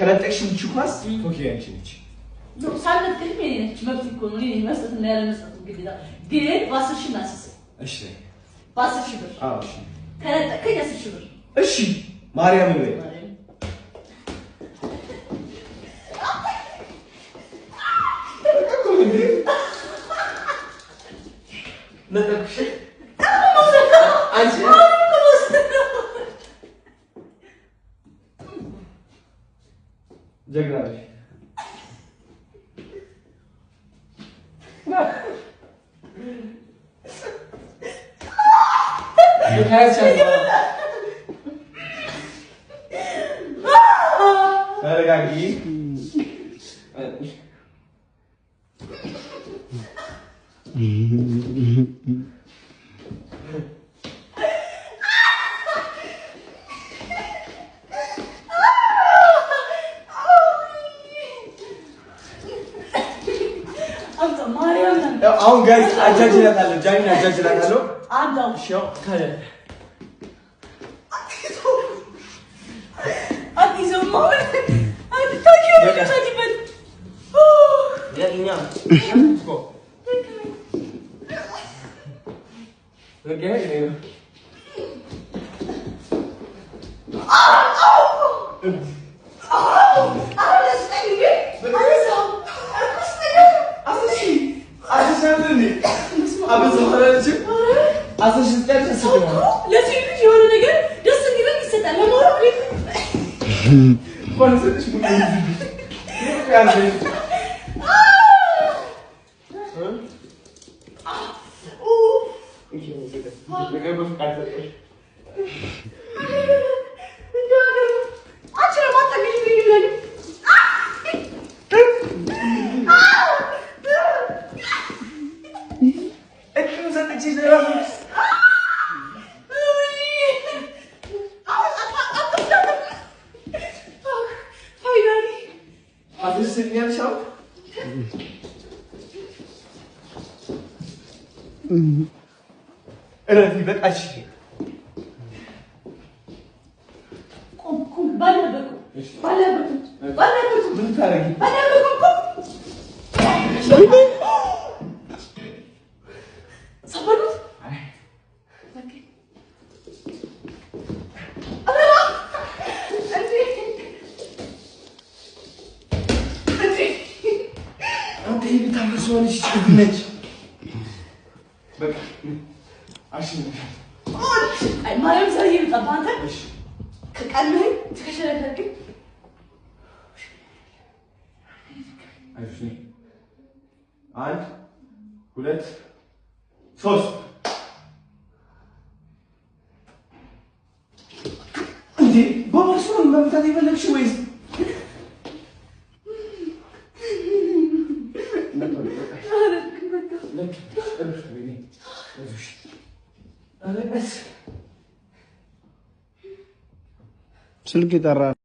ከረጠቅሽን ቹኳስ ኦኬ አንቺ ነች ነው ሳለት ግን ነች መብት እኮ ነው እኔ መስጠት እና ያለ መስጠት ግዴታ ግን ባስሽ ናስስ እሺ ባስሽ ብር አዎ እሺ ከረጠቅኝ አስሽ ብር እሺ ማርያም ነው ነጠቅሽ አንቺ ጀግና ነሽ ተረጋጊ አሁን ጋይስ አጃጅላታለሁ ጃኒን አጃጅላታለሁ አዳው ሻው ታለ አዲስ ማውል አትታኪው ታጂበት ያኛ ስኮ ለገይ ነው እረፊ በቃሽ ቁም ባለበቁ ምን ታረጊ ሰበሩት አንተ ይብታምሶልሽ ነች በቃ አሽን አይ ማለም ሰውዬ ተባንተ ከቀልህ ትከሸለከልክ አይሽ አንድ ሁለት ሶስት እንዴ በማስሩን መምታት ይፈልግሽ ወይስ ስልክ ይጠራል